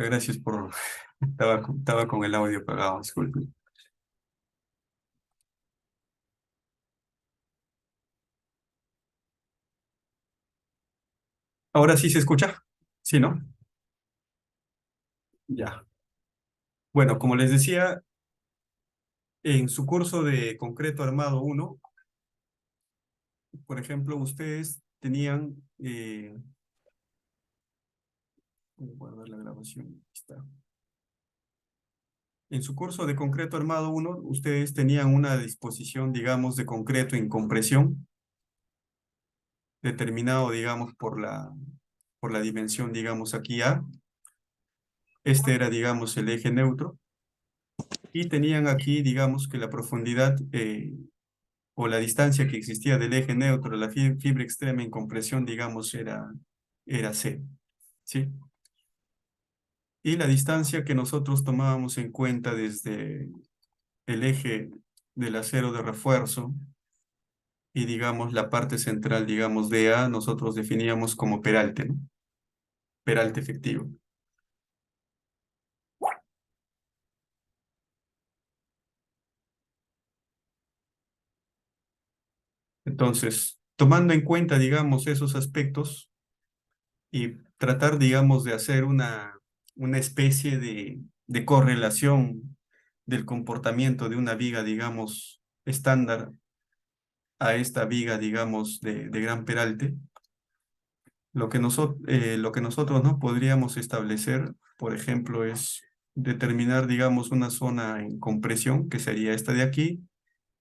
Gracias por... Estaba con el audio apagado, disculpe. ¿Ahora sí se escucha? Sí, ¿no? Ya. Bueno, como les decía, en su curso de concreto armado uno, por ejemplo, ustedes tenían... voy a guardar la grabación. Aquí está. En su curso de concreto armado uno, ustedes tenían una disposición, digamos, de concreto en compresión, determinado, digamos, por la dimensión, digamos, aquí A. Este era, digamos, el eje neutro. Y tenían aquí, digamos, que la profundidad o la distancia que existía del eje neutro a la fibra extrema en compresión, digamos, era C, ¿sí? Y la distancia que nosotros tomábamos en cuenta desde el eje del acero de refuerzo y, digamos, la parte central, digamos, de A, nosotros definíamos como peralte, ¿no? Peralte efectivo. Entonces, tomando en cuenta, digamos, esos aspectos, y tratar, digamos, de hacer una especie de correlación del comportamiento de una viga, digamos, estándar a esta viga, digamos, de gran peralte, lo que nosotros no podríamos establecer, por ejemplo, es determinar, digamos, una zona en compresión, que sería esta de aquí,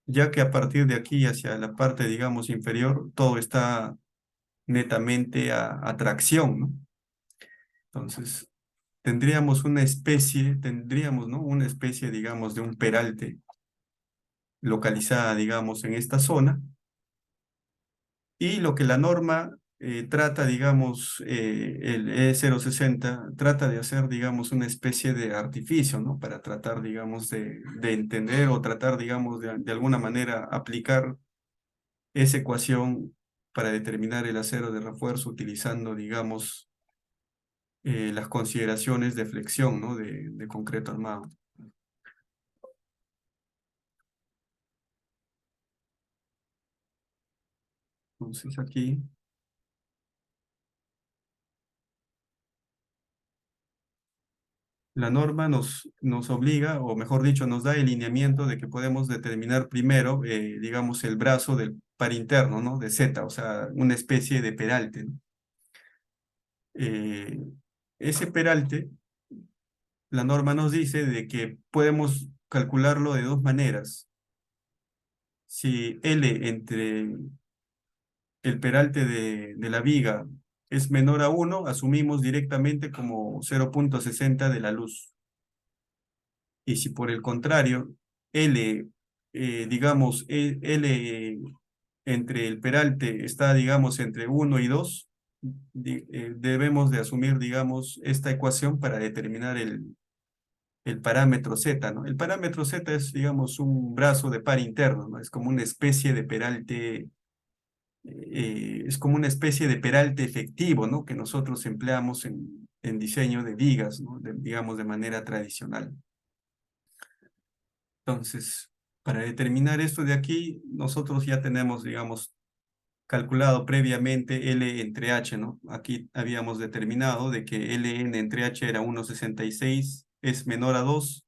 ya que a partir de aquí hacia la parte, digamos, inferior, todo está netamente a tracción, ¿no? Entonces, tendríamos, ¿no? Una especie, digamos, de un peralte localizada, digamos, en esta zona. Y lo que la norma trata, digamos, el E060, trata de hacer, digamos, una especie de artificio, ¿no? Para tratar, digamos, de entender o tratar, digamos, de alguna manera aplicar esa ecuación para determinar el acero de refuerzo utilizando, digamos, las consideraciones de flexión, ¿no? De concreto armado. Entonces aquí la norma nos obliga, o mejor dicho, nos da el lineamiento de que podemos determinar primero, digamos, el brazo del par interno, ¿no? De Z, o sea, una especie de peralte, ¿no? Eh, Ese peralte, la norma nos dice de que podemos calcularlo de dos maneras. Si L entre el peralte de la viga es menor a 1, asumimos directamente como 0,60 de la luz. Y si por el contrario, L, digamos, L entre el peralte está, digamos, entre 1 y 2, debemos de asumir, digamos, esta ecuación para determinar el parámetro Z, ¿no? El parámetro Z es, digamos, un brazo de par interno, ¿no? Es como una especie de peralte, es como una especie de peralte efectivo, ¿no? Que nosotros empleamos en diseño de vigas, ¿no? Digamos, de manera tradicional. Entonces, para determinar esto de aquí, nosotros ya tenemos, digamos, calculado previamente L entre H, ¿no? Aquí habíamos determinado de que Ln entre H era 1,66, es menor a 2,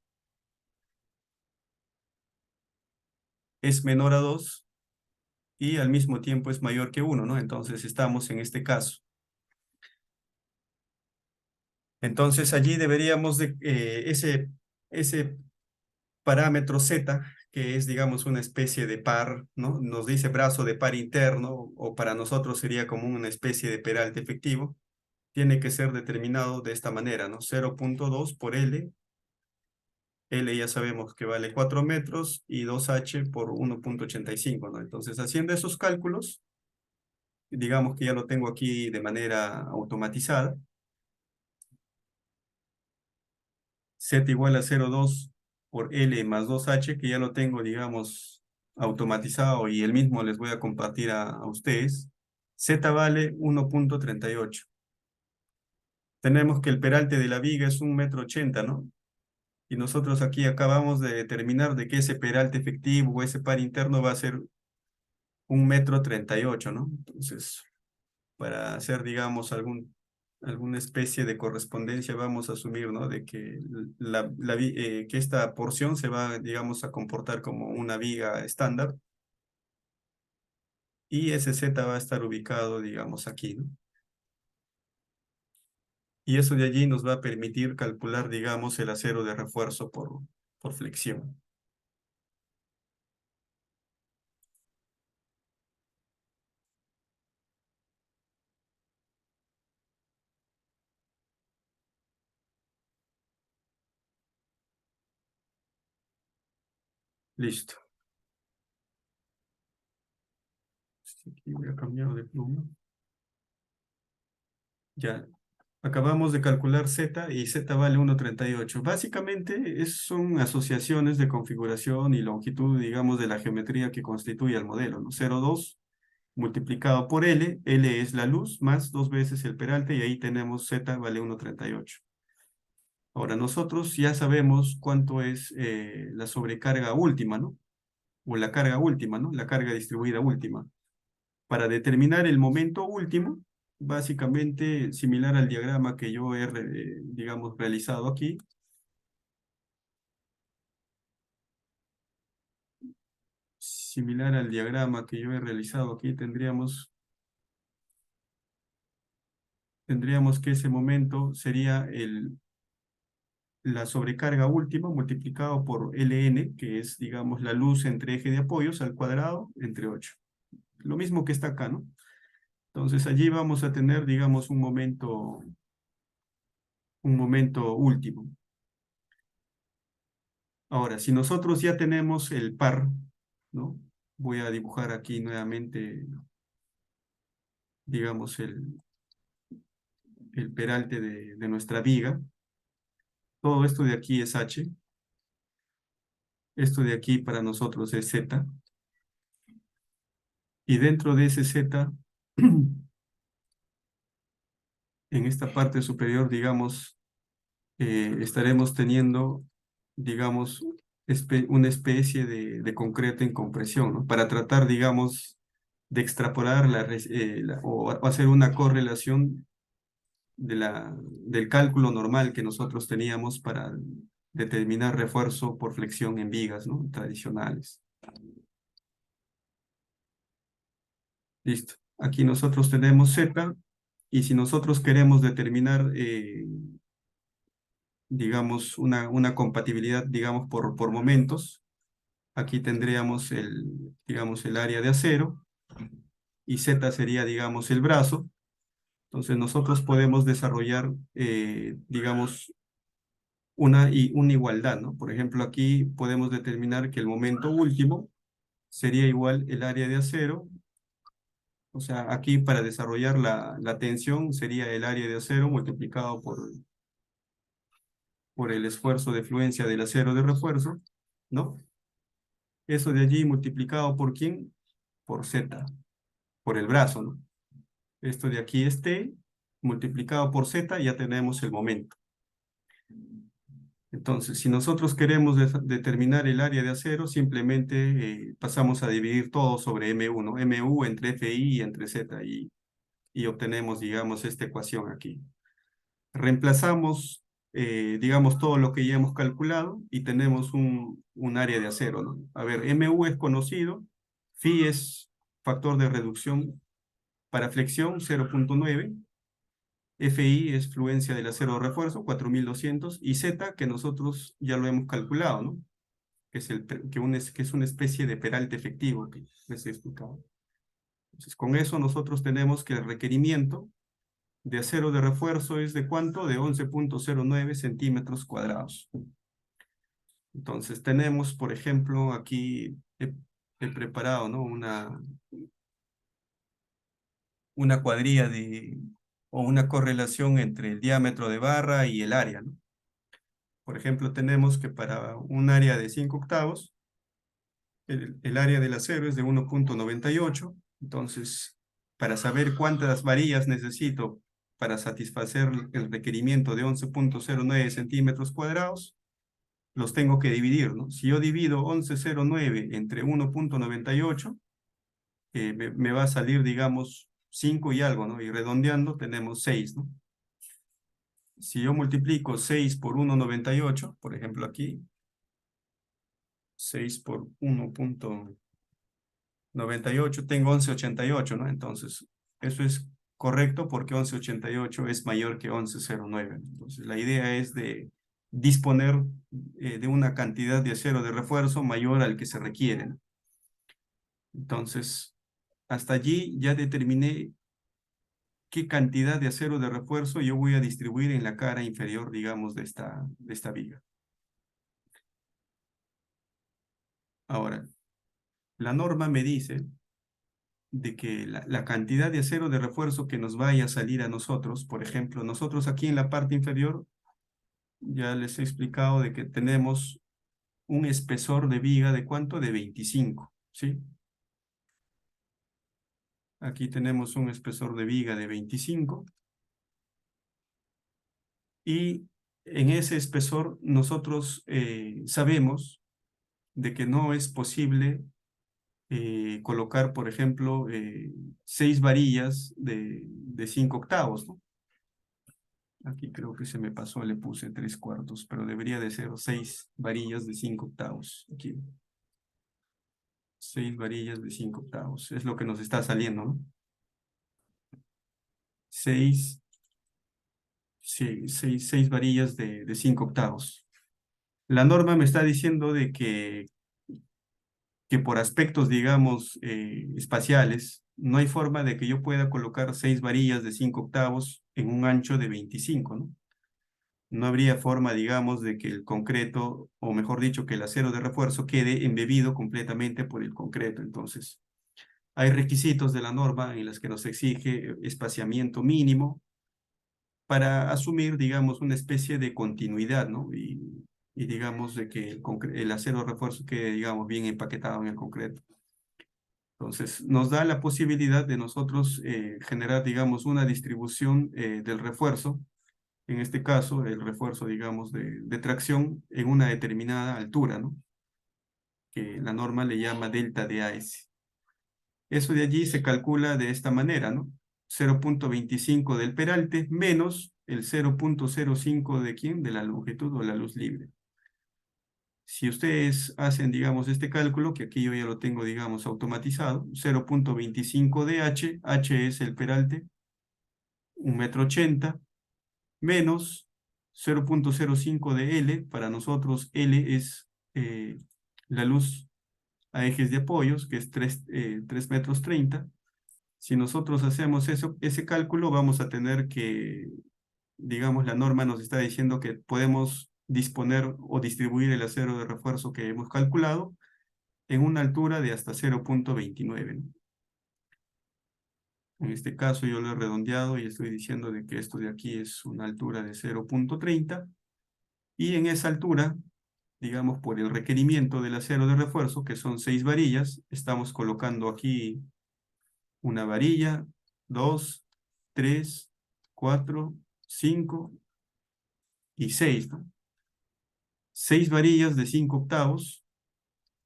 es menor a 2 y al mismo tiempo es mayor que 1, ¿no? Entonces estamos en este caso. Entonces allí deberíamos de ese parámetro Z, que es, digamos, una especie de par, ¿no? Nos dice brazo de par interno, o para nosotros sería como una especie de peralte efectivo, tiene que ser determinado de esta manera, ¿no? 0,2 por L. L ya sabemos que vale 4 metros y 2H por 1,85, ¿no? Entonces, haciendo esos cálculos, digamos que ya lo tengo aquí de manera automatizada. Z igual a 0,2 por L más 2H, que ya lo tengo, digamos, automatizado y el mismo les voy a compartir a ustedes. Z vale 1,38. Tenemos que el peralte de la viga es 1,80 m, ¿no? Y nosotros aquí acabamos de determinar de que ese peralte efectivo o ese par interno va a ser 1,38 m, ¿no? Entonces, para hacer, digamos, alguna especie de correspondencia, vamos a asumir, ¿no? De que, que esta porción se va, digamos, a comportar como una viga estándar y ese Z va a estar ubicado, digamos, aquí, ¿no? Y eso de allí nos va a permitir calcular, digamos, el acero de refuerzo por flexión. Listo. Aquí voy a cambiar de pluma. Ya, acabamos de calcular Z y Z vale 1,38. Básicamente son asociaciones de configuración y longitud, digamos, de la geometría que constituye el modelo, ¿no? 0,2 multiplicado por L, L es la luz, más 2 veces el peralte, y ahí tenemos Z vale 1,38. Ahora, nosotros ya sabemos cuánto es la sobrecarga última, ¿no? O la carga última, ¿no? La carga distribuida última. Para determinar el momento último, básicamente similar al diagrama que yo he, digamos, realizado aquí, tendríamos que ese momento sería la sobrecarga última multiplicado por Ln, que es, digamos, la luz entre eje de apoyos al cuadrado entre 8. Lo mismo que está acá, ¿no? Entonces allí vamos a tener, digamos, un momento último. Ahora, si nosotros ya tenemos el par, ¿no? Voy a dibujar aquí nuevamente, digamos, el peralte de nuestra viga. Todo esto de aquí es H. Esto de aquí para nosotros es Z. Y dentro de ese Z, en esta parte superior, digamos, estaremos teniendo, digamos, una especie de concreto en compresión, ¿no? Para tratar, digamos, de extrapolar o hacer una correlación del cálculo normal que nosotros teníamos para determinar refuerzo por flexión en vigas, ¿no? Tradicionales. Listo. Aquí nosotros tenemos Z, y si nosotros queremos determinar, digamos, una compatibilidad, digamos, por momentos, aquí tendríamos digamos, el área de acero, y Z sería, digamos, el brazo. Entonces nosotros podemos desarrollar, digamos, una igualdad, ¿no? Por ejemplo, aquí podemos determinar que el momento último sería igual el área de acero. O sea, aquí para desarrollar la tensión sería el área de acero multiplicado por el esfuerzo de fluencia del acero de refuerzo, ¿no? Eso de allí multiplicado por ¿quién? Por Z, por el brazo, ¿no? Esto de aquí es T, multiplicado por Z, ya tenemos el momento. Entonces, si nosotros queremos determinar el área de acero, simplemente pasamos a dividir todo sobre M1, MU entre FI y entre Z, y obtenemos, digamos, esta ecuación aquí. Reemplazamos, digamos, todo lo que ya hemos calculado y tenemos un área de acero, ¿no? A ver, MU es conocido, Phi es factor de reducción para flexión 0,9, FI es fluencia del acero de refuerzo 4.200, y Z, que nosotros ya lo hemos calculado, ¿no? Que es una especie de peralte efectivo que les he explicado. Entonces, con eso nosotros tenemos que el requerimiento de acero de refuerzo es de ¿cuánto? De 11,09 centímetros cuadrados. Entonces tenemos, por ejemplo, aquí he preparado, ¿no? Una cuadrilla o una correlación entre el diámetro de barra y el área, ¿no? Por ejemplo, tenemos que para un área de 5 octavos, el área del acero es de 1,98. Entonces, para saber cuántas varillas necesito para satisfacer el requerimiento de 11,09 centímetros cuadrados, los tengo que dividir, ¿no? Si yo divido 11,09 entre 1,98, me va a salir, digamos, 5 y algo, ¿no? Y redondeando tenemos 6, ¿no? Si yo multiplico 6 por 1,98, por ejemplo aquí, 6 por 1,98, tengo 11,88, ¿no? Entonces, eso es correcto porque 11,88 es mayor que 11,09. Entonces, la idea es de disponer de una cantidad de acero de refuerzo mayor al que se requiere, ¿no? Entonces, hasta allí ya determiné qué cantidad de acero de refuerzo yo voy a distribuir en la cara inferior, digamos, de esta viga. Ahora, la norma me dice de que la cantidad de acero de refuerzo que nos vaya a salir a nosotros, por ejemplo, nosotros aquí en la parte inferior, ya les he explicado de que tenemos un espesor de viga de ¿cuánto? De 25, ¿sí? Aquí tenemos un espesor de viga de 25 y en ese espesor nosotros sabemos de que no es posible colocar, por ejemplo, 6 varillas de 5 octavos, ¿no? Aquí creo que se me pasó, le puse 3/4, pero debería de ser 6 varillas de 5 octavos. Aquí, 6 varillas de 5 octavos. Es lo que nos está saliendo, ¿no? 6, sí, 6 varillas de 5 octavos. La norma me está diciendo de que por aspectos, digamos, espaciales, no hay forma de que yo pueda colocar 6 varillas de 5 octavos en un ancho de 25, ¿no? No habría forma, digamos, de que el concreto, o mejor dicho, que el acero de refuerzo quede embebido completamente por el concreto. Entonces, hay requisitos de la norma en las que nos exige espaciamiento mínimo para asumir, digamos, una especie de continuidad, ¿no? Y digamos, de que el acero de refuerzo quede, digamos, bien empaquetado en el concreto. Entonces, nos da la posibilidad de nosotros generar, digamos, una distribución del refuerzo, en este caso, el refuerzo, digamos, de tracción en una determinada altura, ¿no? Que la norma le llama delta de AS. Eso de allí se calcula de esta manera, ¿no? 0,25 del peralte menos el 0,05 de ¿quién? De la longitud o la luz libre. Si ustedes hacen, digamos, este cálculo, que aquí yo ya lo tengo, digamos, automatizado, 0,25 de H es el peralte, 1,80 m, menos 0,05 de L, para nosotros L es la luz a ejes de apoyos, que es 3,30 m. Si nosotros hacemos ese cálculo, vamos a tener que, digamos, la norma nos está diciendo que podemos disponer o distribuir el acero de refuerzo que hemos calculado en una altura de hasta 0,29, ¿no? En este caso yo lo he redondeado y estoy diciendo de que esto de aquí es una altura de 0,30 y en esa altura, digamos, por el requerimiento del acero de refuerzo, que son 6 varillas, estamos colocando aquí una varilla, 2, 3, 4, 5 y 6, ¿no? 6 varillas de 5 octavos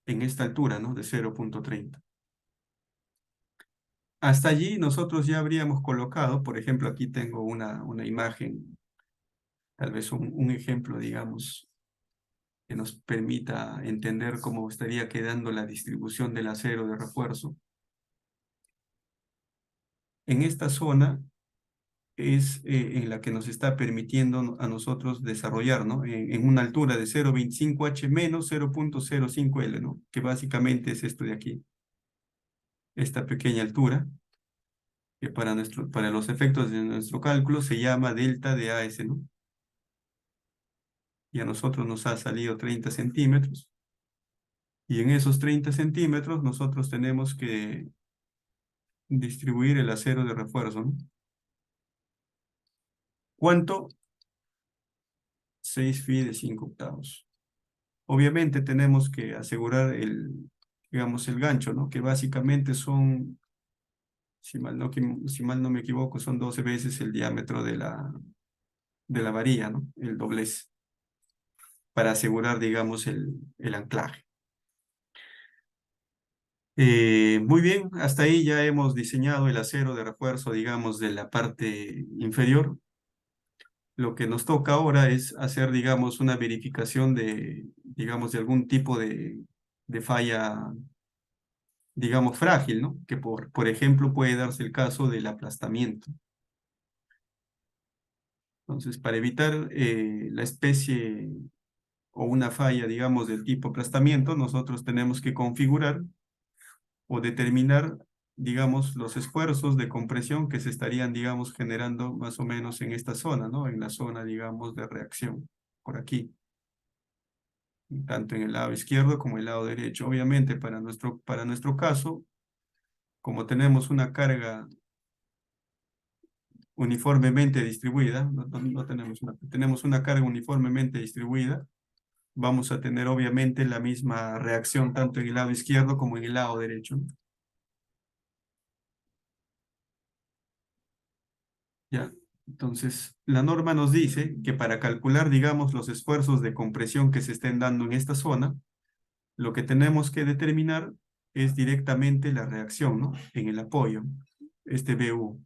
en esta altura, ¿no? De 0,30. Hasta allí nosotros ya habríamos colocado, por ejemplo, aquí tengo una imagen, tal vez un ejemplo, digamos, que nos permita entender cómo estaría quedando la distribución del acero de refuerzo. En esta zona es en la que nos está permitiendo a nosotros desarrollar, ¿no? En una altura de 0,25H menos 0,05L, ¿no? Que básicamente es esto de aquí, esta pequeña altura, que para los efectos de nuestro cálculo se llama delta de AS, ¿no? Y a nosotros nos ha salido 30 centímetros. Y en esos 30 centímetros nosotros tenemos que distribuir el acero de refuerzo, ¿no? ¿Cuánto? 6 phi de 5 octavos. Obviamente tenemos que asegurar digamos, el gancho, ¿no? Que básicamente son si mal no me equivoco, son 12 veces el diámetro de la varilla, ¿no? El doblez, para asegurar, digamos, el anclaje. Muy bien, hasta ahí ya hemos diseñado el acero de refuerzo, digamos, de la parte inferior. Lo que nos toca ahora es hacer, digamos, una verificación de, digamos, de algún tipo de falla, digamos, frágil, ¿no? Que por ejemplo puede darse el caso del aplastamiento. Entonces, para evitar la especie o una falla, digamos, del tipo aplastamiento, nosotros tenemos que configurar o determinar, digamos, los esfuerzos de compresión que se estarían, digamos, generando más o menos en esta zona, ¿no? En la zona, digamos, de reacción, por aquí, tanto en el lado izquierdo como el lado derecho. Obviamente, para nuestro caso, como tenemos una carga uniformemente distribuida, no tenemos una carga uniformemente distribuida, vamos a tener obviamente la misma reacción tanto en el lado izquierdo como en el lado derecho. ¿Ya? Entonces, la norma nos dice que para calcular, digamos, los esfuerzos de compresión que se estén dando en esta zona, lo que tenemos que determinar es directamente la reacción, ¿no? En el apoyo, este BU.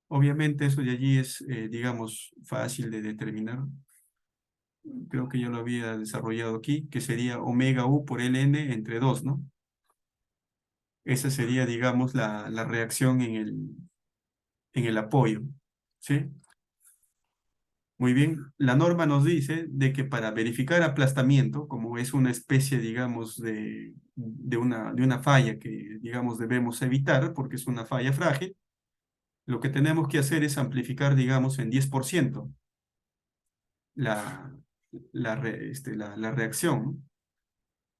Obviamente eso de allí es, digamos, fácil de determinar. Creo que yo lo había desarrollado aquí, que sería omega U por Ln entre 2, ¿no? Esa sería, digamos, la reacción en el apoyo, ¿sí? Muy bien, la norma nos dice de que para verificar aplastamiento, como es una especie, digamos, de una falla que, digamos, debemos evitar porque es una falla frágil, lo que tenemos que hacer es amplificar, digamos, en 10% la, la reacción, ¿no?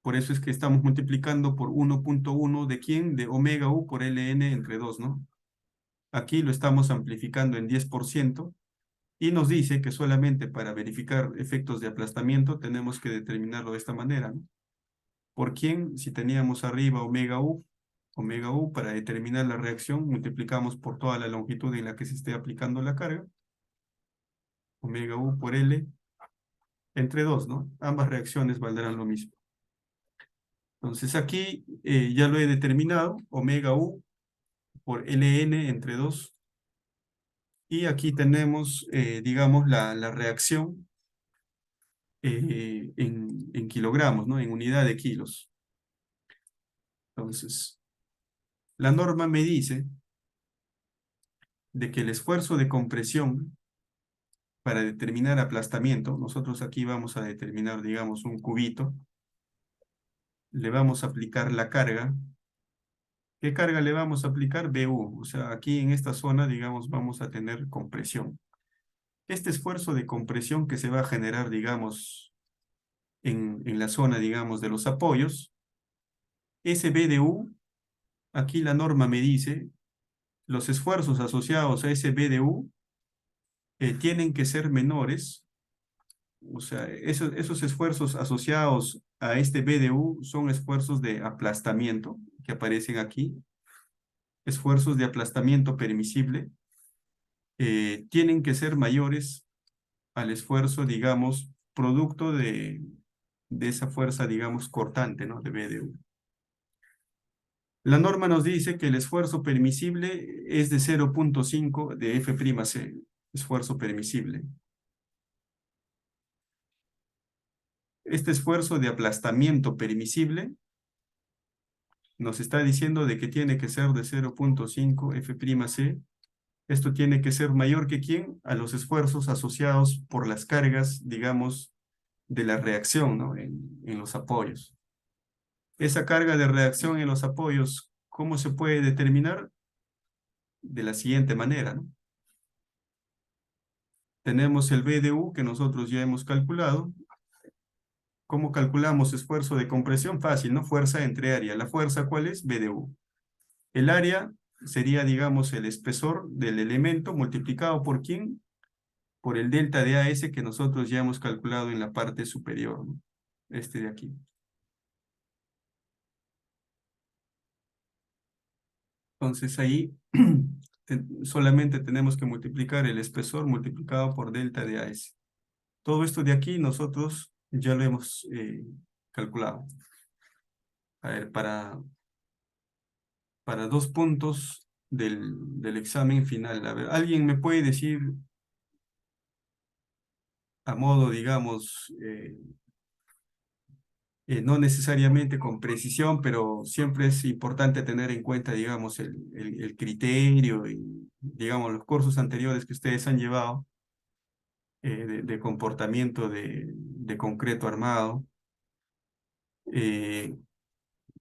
Por eso es que estamos multiplicando por 1.1 de quién, de omega U por Ln entre 2, ¿no? Aquí lo estamos amplificando en 10%. Y nos dice que solamente para verificar efectos de aplastamiento tenemos que determinarlo de esta manera, ¿no? ¿Por quién? Si teníamos arriba omega U para determinar la reacción, multiplicamos por toda la longitud en la que se esté aplicando la carga, omega U por L, entre 2, ¿no? Ambas reacciones valdrán lo mismo. Entonces aquí ya lo he determinado, omega U por Ln entre 2, y aquí tenemos, digamos, la reacción en kilogramos, ¿no? En unidad de kilos. Entonces, la norma me dice de que el esfuerzo de compresión para determinar aplastamiento, nosotros aquí vamos a determinar, digamos, un cubito, le vamos a aplicar la carga. ¿Qué carga le vamos a aplicar? BU, o sea, aquí en esta zona, digamos, vamos a tener compresión. Este esfuerzo de compresión que se va a generar, digamos, en la zona, digamos, de los apoyos, ese B de U, aquí la norma me dice, los esfuerzos asociados a ese B de U tienen que ser menores, o sea, esos esfuerzos asociados a este BDU son esfuerzos de aplastamiento que aparecen aquí, esfuerzos de aplastamiento permisible, tienen que ser mayores al esfuerzo, digamos, producto de esa fuerza, digamos, cortante, ¿no? De BDU. La norma nos dice que el esfuerzo permisible es de 0.5 de F'C, esfuerzo permisible. Este esfuerzo de aplastamiento permisible nos está diciendo de que tiene que ser de 0.5 F'C. Esto tiene que ser mayor que ¿quién? A los esfuerzos asociados por las cargas, digamos, de la reacción, ¿no? En los apoyos. Esa carga de reacción en los apoyos, ¿cómo se puede determinar? De la siguiente manera, ¿no? Tenemos el BDU que nosotros ya hemos calculado. ¿Cómo calculamos esfuerzo de compresión? Fácil, ¿no? Fuerza entre área. ¿La fuerza cuál es? BDU. El área sería, digamos, el espesor del elemento multiplicado por ¿quién? Por el delta de AS que nosotros ya hemos calculado en la parte superior, ¿no? Este de aquí. Entonces ahí solamente tenemos que multiplicar el espesor multiplicado por delta de AS. Todo esto de aquí nosotros ya lo hemos calculado. A ver, para 2 puntos del examen final. A ver, ¿alguien me puede decir a modo, digamos, no necesariamente con precisión, pero siempre es importante tener en cuenta, digamos, el criterio y, digamos, los cursos anteriores que ustedes han llevado de comportamiento de concreto armado? Eh,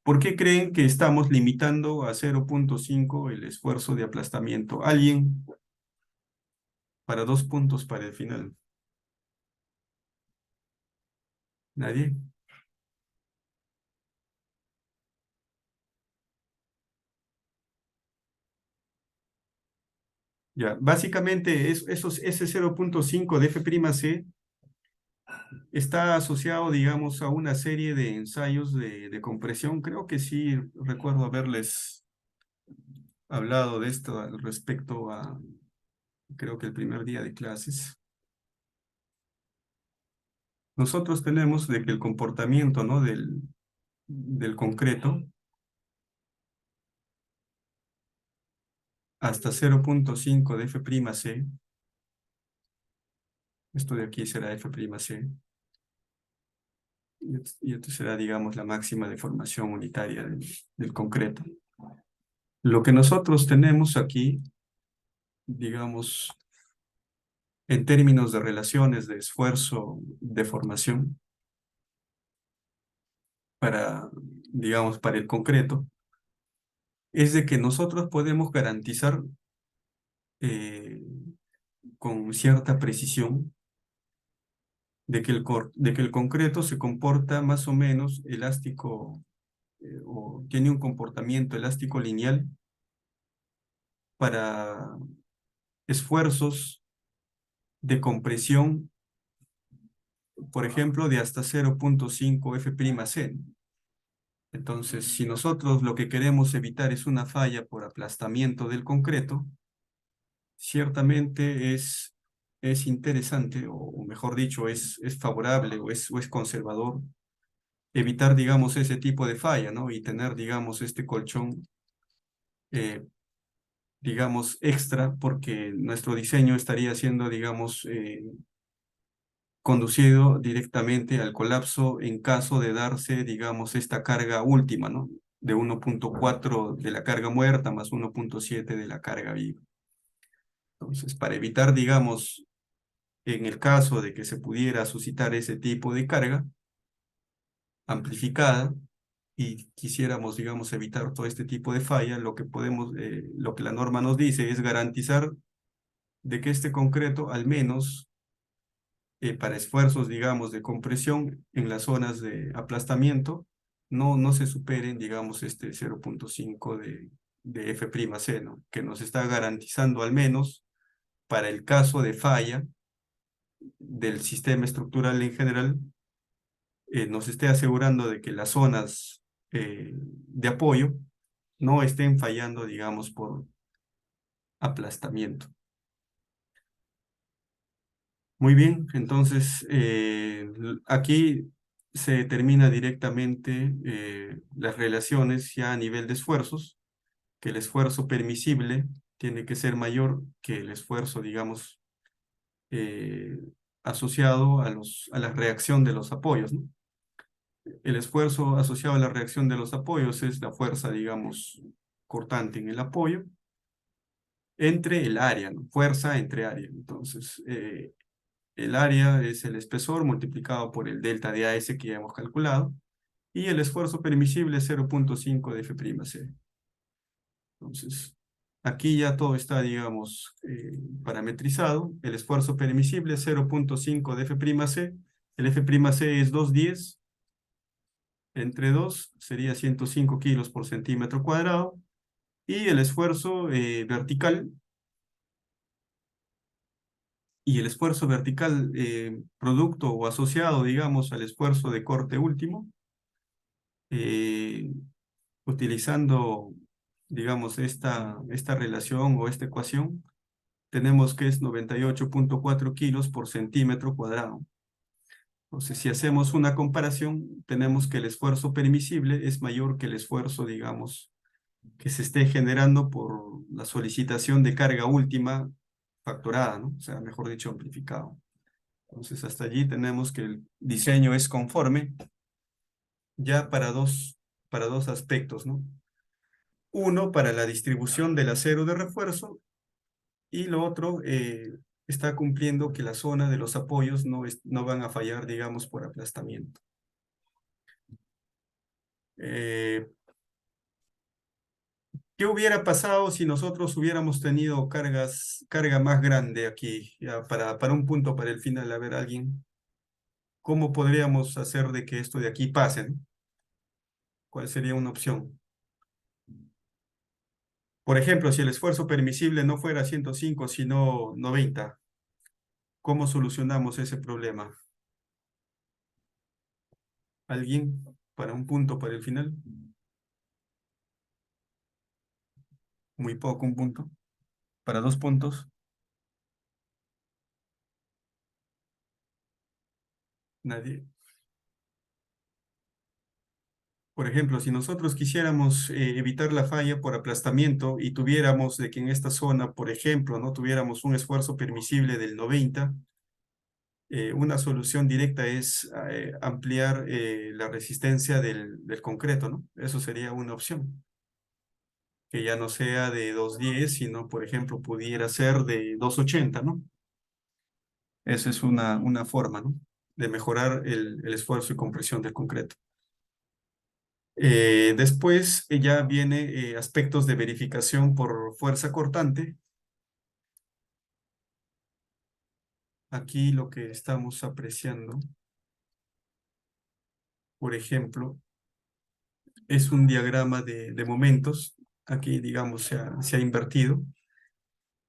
¿Por qué creen que estamos limitando a 0,5 el esfuerzo de aplastamiento? ¿Alguien para 2 puntos para el final? ¿Nadie? Ya, básicamente ese 0,5 de F'C está asociado, digamos, a una serie de ensayos de compresión. Creo que sí recuerdo haberles hablado de esto al respecto a, creo que el primer día de clases. Nosotros tenemos de que el comportamiento, ¿no? del concreto hasta 0,5 de F'C, esto de aquí será F'C, y esto será, digamos, la máxima deformación unitaria del concreto. Lo que nosotros tenemos aquí, digamos, en términos de relaciones de esfuerzo-deformación para, digamos, para el concreto, es de que nosotros podemos garantizar eh, con cierta precisión de que el concreto se comporta más o menos elástico o tiene un comportamiento elástico lineal para esfuerzos de compresión, por ejemplo, de hasta 0,5 F'C. Entonces, si nosotros lo que queremos evitar es una falla por aplastamiento del concreto, ciertamente es interesante, o mejor dicho, es favorable o es conservador evitar, digamos, ese tipo de falla, ¿no? Y tener, digamos, este colchón, eh, digamos, extra, porque nuestro diseño estaría siendo, digamos, conducido directamente al colapso en caso de darse, digamos, esta carga última, ¿no? De 1,4 de la carga muerta más 1,7 de la carga viva. Entonces, para evitar, digamos, en el caso de que se pudiera suscitar ese tipo de carga amplificada y quisiéramos, digamos, evitar todo este tipo de falla, lo que la norma nos dice es garantizar de que este concreto, al menos para esfuerzos, digamos, de compresión en las zonas de aplastamiento, no se superen, digamos, este 0,5 de F'C, ¿no? Que nos está garantizando al menos para el caso de falla del sistema estructural en general, nos esté asegurando de que las zonas de apoyo no estén fallando, digamos, por aplastamiento. Muy bien, entonces aquí se determina directamente las relaciones ya a nivel de esfuerzos, que el esfuerzo permisible tiene que ser mayor que el esfuerzo, digamos, eh, asociado a la reacción de los apoyos, ¿no? El esfuerzo asociado a la reacción de los apoyos es la fuerza, digamos, cortante en el apoyo entre el área, ¿no? Fuerza entre área. Entonces, el área es el espesor multiplicado por el delta de AS que ya hemos calculado, y el esfuerzo permisible es 0,5 de F'C. Entonces, aquí ya todo está, digamos, parametrizado. El esfuerzo permisible es 0,5 de F'C. El F'C es 210 entre 2 sería 105 kilos por centímetro cuadrado. Y el esfuerzo vertical, producto o asociado, digamos, al esfuerzo de corte último, eh, utilizando digamos, esta relación o esta ecuación, tenemos que es 98,4 kilos por centímetro cuadrado. Entonces, si hacemos una comparación, tenemos que el esfuerzo permisible es mayor que el esfuerzo, digamos, que se esté generando por la solicitación de carga última factorada, ¿no? O sea, mejor dicho, amplificado. Entonces, hasta allí tenemos que el diseño es conforme ya para dos aspectos, ¿no? Uno, para la distribución del acero de refuerzo y lo otro, está cumpliendo que la zona de los apoyos no van a fallar, digamos, por aplastamiento. Eh, ¿Qué hubiera pasado si nosotros hubiéramos tenido carga más grande aquí, ya para un punto, para el final? A ver, alguien, ¿cómo podríamos hacer de que esto de aquí pase, ¿no? ¿Cuál sería una opción? Por ejemplo, si el esfuerzo permisible no fuera 105, sino 90, ¿cómo solucionamos ese problema? ¿Alguien para un punto, para el final? Muy poco, un punto. Para dos puntos, nadie. Por ejemplo, si nosotros quisiéramos evitar la falla por aplastamiento y tuviéramos de que en esta zona, por ejemplo, no tuviéramos un esfuerzo permisible del 90, una solución directa es ampliar la resistencia del concreto, ¿no? Eso sería una opción, que ya no sea de 210, sino, por ejemplo, pudiera ser de 280, ¿no? Esa es una forma, ¿no? De mejorar el esfuerzo y compresión del concreto. Después ya viene aspectos de verificación por fuerza cortante. Aquí lo que estamos apreciando, por ejemplo, es un diagrama de momentos. Aquí, digamos, se ha invertido.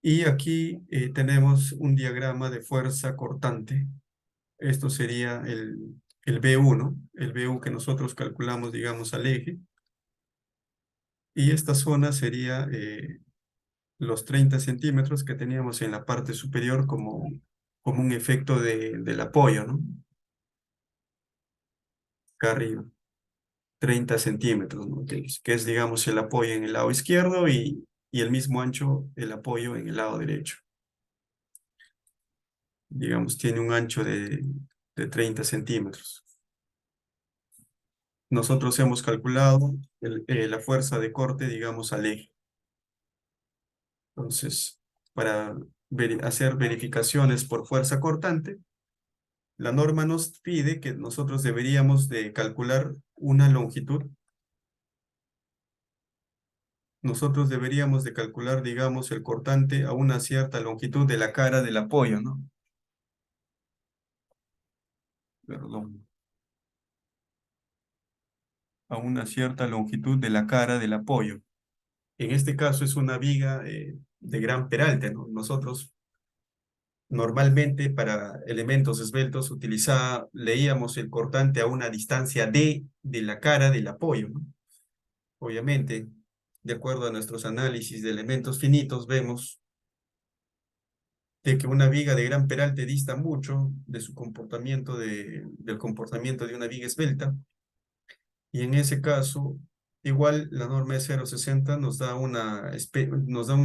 Y aquí tenemos un diagrama de fuerza cortante. Esto sería el B1, el B1 que nosotros calculamos, digamos, al eje. Y esta zona sería los 30 centímetros que teníamos en la parte superior como un efecto del apoyo, ¿no? Acá arriba, 30 centímetros, ¿no? Que es, digamos, el apoyo en el lado izquierdo y el mismo ancho, el apoyo en el lado derecho. Digamos, tiene un ancho de 30 centímetros. Nosotros hemos calculado la fuerza de corte, digamos, al eje. Entonces, para hacer verificaciones por fuerza cortante, la norma nos pide que nosotros deberíamos de calcular una longitud. Nosotros deberíamos de calcular, digamos, el cortante a una cierta longitud de la cara del apoyo, ¿no? Perdón. A una cierta longitud de la cara del apoyo. En este caso es una viga de gran peralte, ¿no? Nosotros normalmente para elementos esbeltos leíamos el cortante a una distancia de la cara del apoyo, ¿no? Obviamente, de acuerdo a nuestros análisis de elementos finitos, vemos de que una viga de gran peralte dista mucho de su comportamiento, del comportamiento de una viga esbelta, y en ese caso, igual la norma de 0,60 nos da una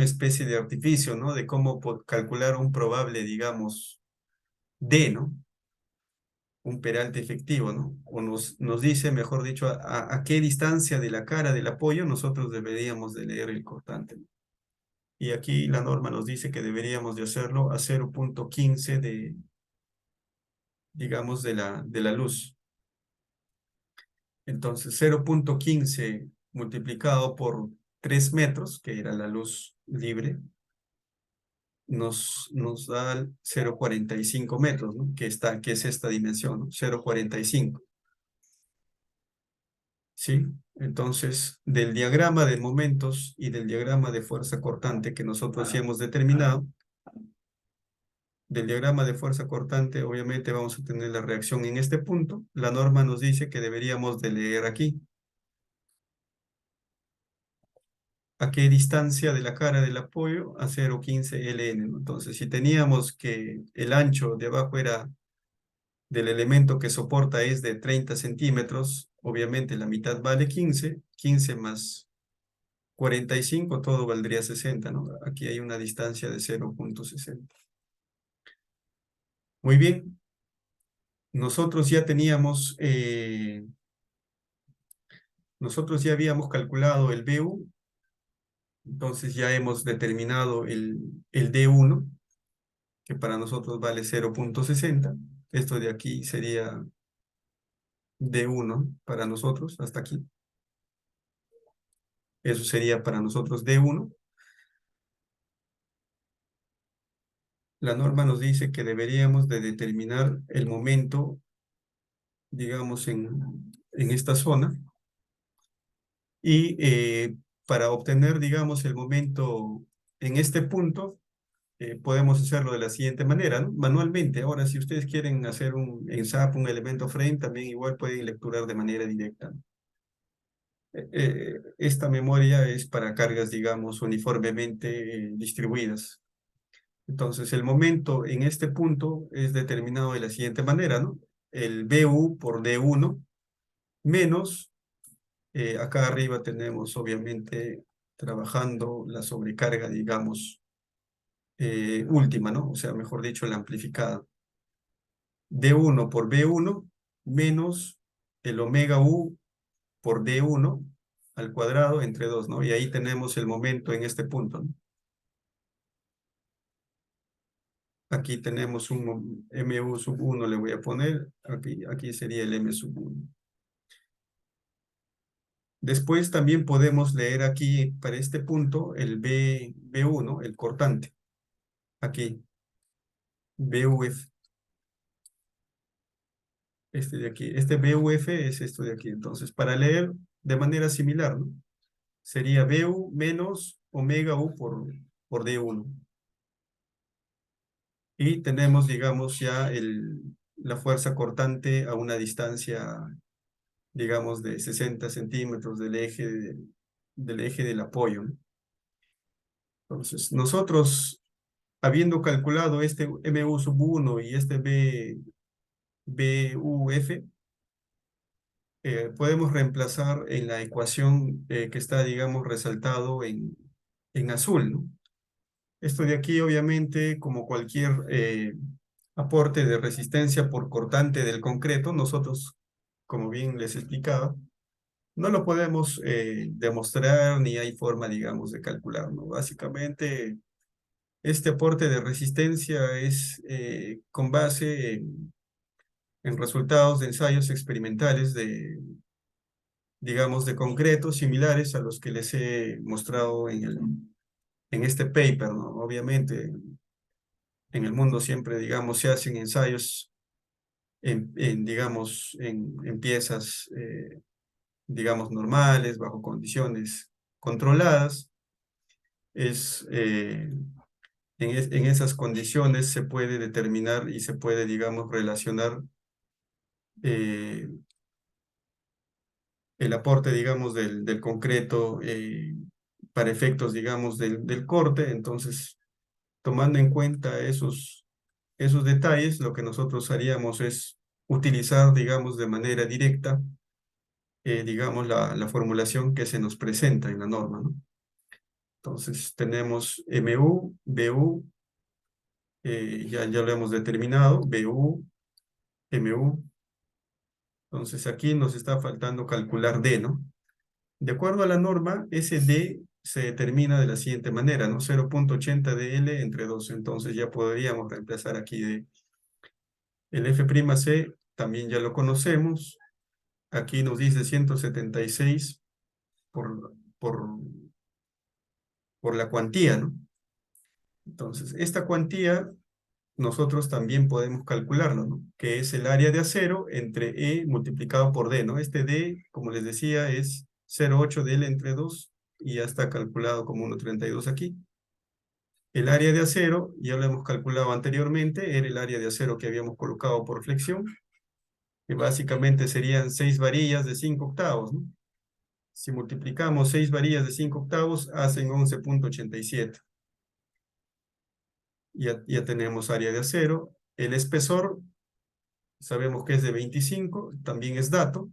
especie de artificio, ¿no? De cómo calcular un probable, digamos, D, ¿no? Un peralte efectivo, ¿no? O nos dice, mejor dicho, a qué distancia de la cara del apoyo nosotros deberíamos de leer el cortante, ¿no? Y aquí la norma nos dice que deberíamos de hacerlo a 0,15 digamos, de la luz. Entonces, 0,15 multiplicado por 3 metros, que era la luz libre, nos da 0,45 metros, ¿no? Que es esta dimensión, ¿no? 0,45. ¿Sí? Entonces, del diagrama de momentos y del diagrama de fuerza cortante que nosotros ya hemos determinado, del diagrama de fuerza cortante, obviamente vamos a tener la reacción en este punto. La norma nos dice que deberíamos de leer aquí. a qué distancia de la cara del apoyo, a 0,15 ln, ¿no? Entonces, si teníamos que el ancho de abajo era del elemento que soporta es de 30 centímetros, obviamente la mitad vale 15, 15 más 45, todo valdría 60, ¿no? Aquí hay una distancia de 0,60. Muy bien, nosotros ya teníamos, nosotros ya habíamos calculado el BU, entonces ya hemos determinado el D1, que para nosotros vale 0,60. Esto de aquí sería D1 para nosotros, hasta aquí. Eso sería para nosotros D1. La norma nos dice que deberíamos de determinar el momento, digamos, en esta zona. Y para obtener, digamos, el momento en este punto, podemos hacerlo de la siguiente manera, ¿no? Manualmente. Ahora, si ustedes quieren hacer en SAP un elemento frame, también igual pueden lecturar de manera directa, ¿no? Esta memoria es para cargas, digamos, uniformemente distribuidas. Entonces, el momento en este punto es determinado de la siguiente manera, ¿no? El BU por D1 menos, acá arriba tenemos, obviamente, trabajando la sobrecarga, digamos, última, ¿no? O sea, mejor dicho, la amplificada. D1 por B1 menos el omega U por D1 al cuadrado entre 2, ¿no? Y ahí tenemos el momento en este punto, ¿no? Aquí tenemos un MU sub 1, le voy a poner, aquí sería el M sub 1. Después también podemos leer aquí, para este punto, el B1, el cortante. Aquí, BUF, este de aquí. Este BUF es esto de aquí. Entonces, para leer de manera similar, ¿no? Sería BU menos omega U por D1. Y tenemos, digamos, ya la fuerza cortante a una distancia, digamos, de 60 centímetros del eje del apoyo, ¿no? Entonces, nosotros, habiendo calculado este MU sub 1 y este BUF, podemos reemplazar en la ecuación que está, digamos, resaltado en azul, ¿no? Esto de aquí, obviamente, como cualquier aporte de resistencia por cortante del concreto, nosotros, como bien les explicaba, no lo podemos demostrar ni hay forma, digamos, de calcularlo. Básicamente, este aporte de resistencia es con base en resultados de ensayos experimentales digamos, de concretos similares a los que les he mostrado en este paper, ¿no? Obviamente, en el mundo siempre, digamos, se hacen ensayos digamos, en piezas, digamos, normales, bajo condiciones controladas. En esas condiciones se puede determinar y se puede, digamos, relacionar eh, el aporte, digamos, del concreto para efectos, digamos, del corte. Entonces, tomando en cuenta esos detalles, lo que nosotros haríamos es utilizar, digamos, de manera directa, digamos, la formulación que se nos presenta en la norma, ¿no? Entonces, tenemos MU, BU, ya lo hemos determinado, BU, MU. Entonces, aquí nos está faltando calcular D, ¿no? De acuerdo a la norma, ese D se determina de la siguiente manera, ¿no? 0,80 de L entre 2. Entonces, ya podríamos reemplazar aquí D. El F'C también ya lo conocemos. Aquí nos dice 176 por, por la cuantía, ¿no? Entonces, esta cuantía nosotros también podemos calcularlo, ¿no? Que es el área de acero entre E multiplicado por D, ¿no? Este D, como les decía, es 0,8 de L entre 2 y ya está calculado como 1,32 aquí. El área de acero, ya lo hemos calculado anteriormente, era el área de acero que habíamos colocado por flexión, que básicamente serían 6 varillas de 5 octavos, ¿no? Si multiplicamos 6 varillas de 5 octavos, hacen 11,87. Ya tenemos área de acero. El espesor, sabemos que es de 25, también es dato.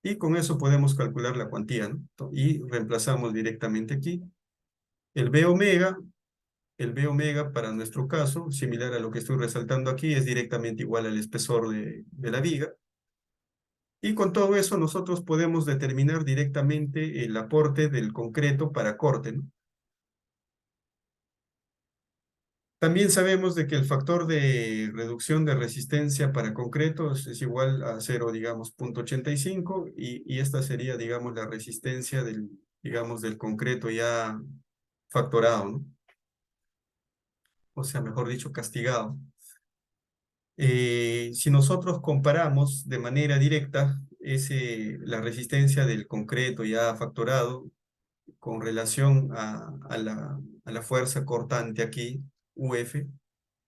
Y con eso podemos calcular la cuantía, ¿no? Y reemplazamos directamente aquí. El B omega, el B omega para nuestro caso, similar a lo que estoy resaltando aquí, es directamente igual al espesor de la viga. Y con todo eso nosotros podemos determinar directamente el aporte del concreto para corte, ¿no? También sabemos de que el factor de reducción de resistencia para concretos es igual a 0, digamos, 0,85 y esta sería, digamos, la resistencia del, digamos, del concreto ya factorado, ¿no? O sea, mejor dicho, castigado. Si nosotros comparamos de manera directa la resistencia del concreto ya factorado con relación a la fuerza cortante aquí, UF,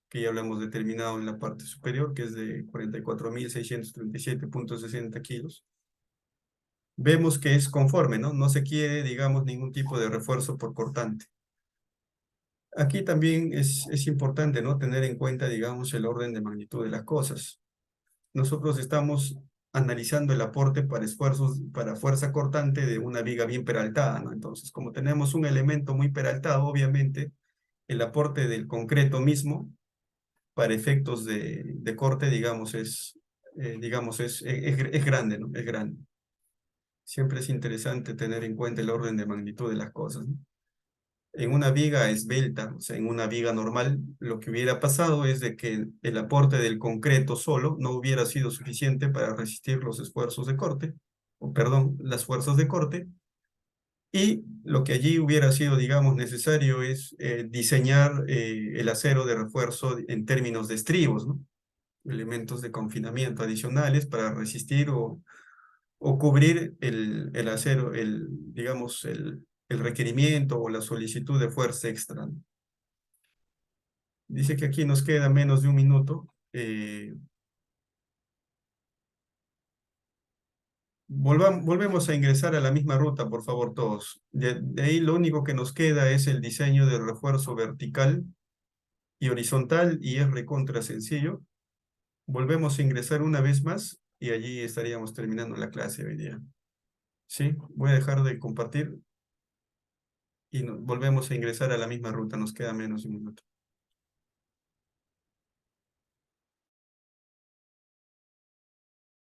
que ya lo hemos determinado en la parte superior, que es de 44.637,60 kilos, vemos que es conforme, ¿no? No se quiere, digamos, ningún tipo de refuerzo por cortante. Aquí también es importante, ¿no? Tener en cuenta, digamos, el orden de magnitud de las cosas. Nosotros estamos analizando el aporte para esfuerzos, para fuerza cortante de una viga bien peraltada, ¿no? Entonces, como tenemos un elemento muy peraltado, obviamente, el aporte del concreto mismo, para efectos de corte, digamos, es grande, ¿no? Es grande. Siempre es interesante tener en cuenta el orden de magnitud de las cosas, ¿no? En una viga esbelta, o sea, en una viga normal, lo que hubiera pasado es de que el aporte del concreto solo no hubiera sido suficiente para resistir los esfuerzos de corte, o perdón, las fuerzas de corte, y lo que allí hubiera sido, digamos, necesario es diseñar el acero de refuerzo en términos de estribos, ¿no? Elementos de confinamiento adicionales para resistir o cubrir el acero, digamos, el requerimiento o la solicitud de fuerza extra, ¿no? Dice que aquí nos queda menos de un minuto. Volvemos a ingresar a la misma ruta, por favor, todos. De ahí lo único que nos queda es el diseño de refuerzo vertical y horizontal y es recontra sencillo. Volvemos a ingresar una vez más y allí estaríamos terminando la clase hoy día. Sí, voy a dejar de compartir y volvemos a ingresar a la misma ruta. Nos queda menos de un minuto.